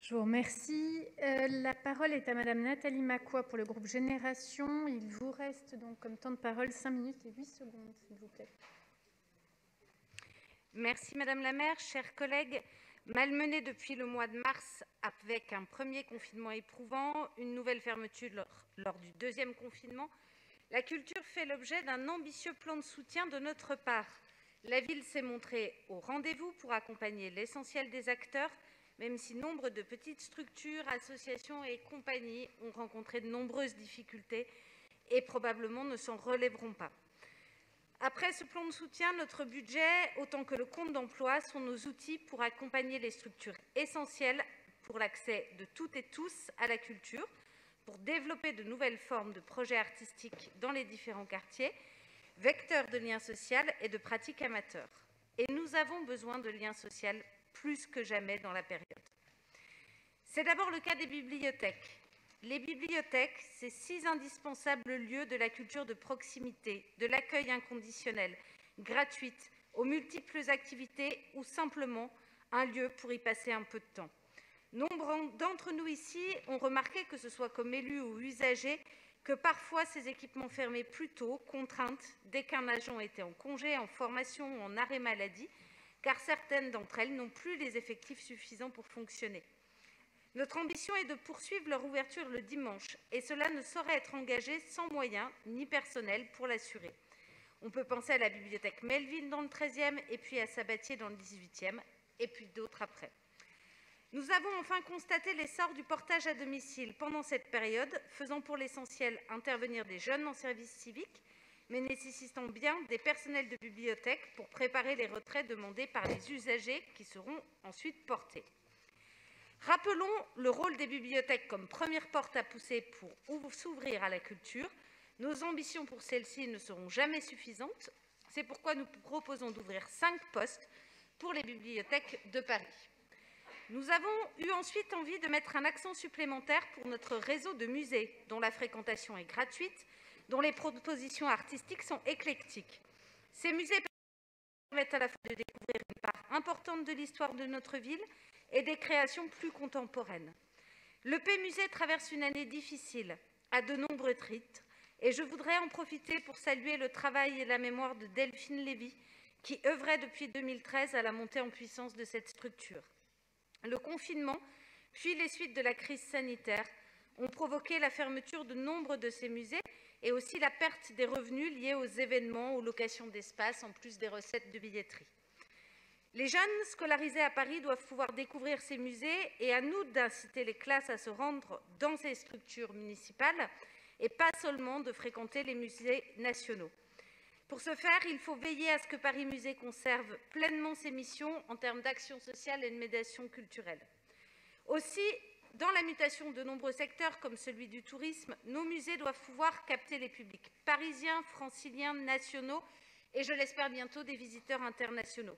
Je vous remercie. La parole est à Madame Nathalie Macquoy pour le groupe Génération. Il vous reste donc comme temps de parole 5 minutes et 8 secondes, s'il vous plaît. Merci Madame la maire, chers collègues. Malmenée depuis le mois de mars avec un premier confinement éprouvant, une nouvelle fermeture lors du deuxième confinement, la culture fait l'objet d'un ambitieux plan de soutien de notre part. La ville s'est montrée au rendez-vous pour accompagner l'essentiel des acteurs, même si nombre de petites structures, associations et compagnies ont rencontré de nombreuses difficultés et probablement ne s'en relèveront pas. Après ce plan de soutien, notre budget, autant que le compte d'emploi, sont nos outils pour accompagner les structures essentielles pour l'accès de toutes et tous à la culture, pour développer de nouvelles formes de projets artistiques dans les différents quartiers, vecteurs de lien social et de pratiques amateurs. Et nous avons besoin de liens sociaux plus que jamais dans la période. C'est d'abord le cas des bibliothèques. Les bibliothèques, c'est 6 indispensables lieux de la culture de proximité, de l'accueil inconditionnel, gratuite, aux multiples activités ou simplement un lieu pour y passer un peu de temps. Nombre d'entre nous ici ont remarqué, que ce soit comme élus ou usagers, que parfois ces équipements fermaient plus tôt, contraintes, dès qu'un agent était en congé, en formation ou en arrêt maladie, car certaines d'entre elles n'ont plus les effectifs suffisants pour fonctionner. Notre ambition est de poursuivre leur ouverture le dimanche, et cela ne saurait être engagé sans moyens ni personnel pour l'assurer. On peut penser à la bibliothèque Melville dans le 13e, et puis à Sabatier dans le 18e, et puis d'autres après. Nous avons enfin constaté l'essor du portage à domicile pendant cette période, faisant pour l'essentiel intervenir des jeunes en service civique, mais nécessitant bien des personnels de bibliothèque pour préparer les retraits demandés par les usagers qui seront ensuite portés. Rappelons le rôle des bibliothèques comme première porte à pousser pour s'ouvrir à la culture. Nos ambitions pour celles-ci ne seront jamais suffisantes. C'est pourquoi nous proposons d'ouvrir 5 postes pour les bibliothèques de Paris. Nous avons eu ensuite envie de mettre un accent supplémentaire pour notre réseau de musées, dont la fréquentation est gratuite, dont les propositions artistiques sont éclectiques. Ces musées permettent à la fois de découvrir une part importante de l'histoire de notre ville et des créations plus contemporaines. Le P-Musée traverse une année difficile, à de nombreux titres, et je voudrais en profiter pour saluer le travail et la mémoire de Delphine Lévy, qui œuvrait depuis 2013 à la montée en puissance de cette structure. Le confinement, puis les suites de la crise sanitaire, ont provoqué la fermeture de nombre de ces musées et aussi la perte des revenus liés aux événements, aux locations d'espace, en plus des recettes de billetterie. Les jeunes scolarisés à Paris doivent pouvoir découvrir ces musées, et à nous d'inciter les classes à se rendre dans ces structures municipales et pas seulement de fréquenter les musées nationaux. Pour ce faire, il faut veiller à ce que Paris Musée conserve pleinement ses missions en termes d'action sociale et de médiation culturelle. Aussi, dans la mutation de nombreux secteurs comme celui du tourisme, nos musées doivent pouvoir capter les publics parisiens, franciliens, nationaux et, je l'espère bientôt, des visiteurs internationaux.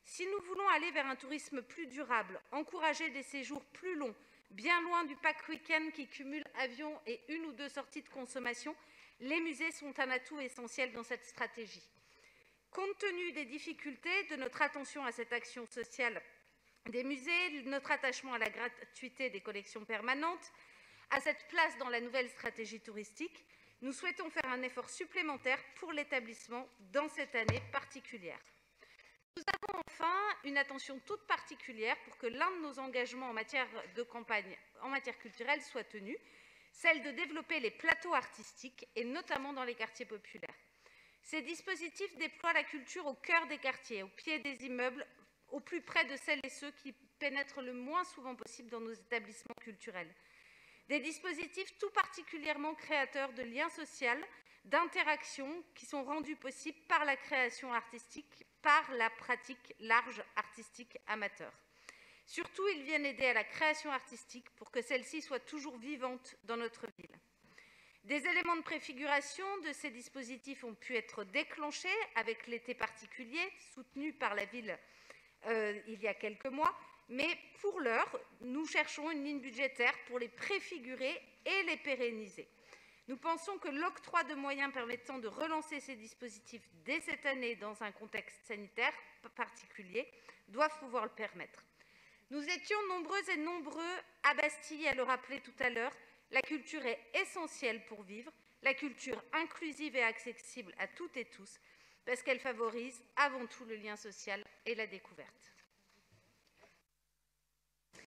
Si nous voulons aller vers un tourisme plus durable, encourager des séjours plus longs, bien loin du pack week-end qui cumule avion et 1 ou 2 sorties de consommation, les musées sont un atout essentiel dans cette stratégie. Compte tenu des difficultés, de notre attention à cette action sociale des musées, notre attachement à la gratuité des collections permanentes, à cette place dans la nouvelle stratégie touristique, nous souhaitons faire un effort supplémentaire pour l'établissement dans cette année particulière. Nous avons enfin une attention toute particulière pour que l'un de nos engagements en matière de campagne, en matière culturelle, soit tenu, celle de développer les plateaux artistiques, et notamment dans les quartiers populaires. Ces dispositifs déploient la culture au cœur des quartiers, au pied des immeubles, au plus près de celles et ceux qui pénètrent le moins souvent possible dans nos établissements culturels. Des dispositifs tout particulièrement créateurs de liens sociaux, d'interactions qui sont rendus possibles par la création artistique, par la pratique large artistique amateur. Surtout, ils viennent aider à la création artistique pour que celle-ci soit toujours vivante dans notre ville. Des éléments de préfiguration de ces dispositifs ont pu être déclenchés avec l'été particulier, soutenu par la ville il y a quelques mois, mais pour l'heure, nous cherchons une ligne budgétaire pour les préfigurer et les pérenniser. Nous pensons que l'octroi de moyens permettant de relancer ces dispositifs dès cette année dans un contexte sanitaire particulier doivent pouvoir le permettre. Nous étions nombreuses et nombreux à Bastille à le rappeler tout à l'heure. La culture est essentielle pour vivre, la culture inclusive et accessible à toutes et tous, parce qu'elle favorise avant tout le lien social et la découverte.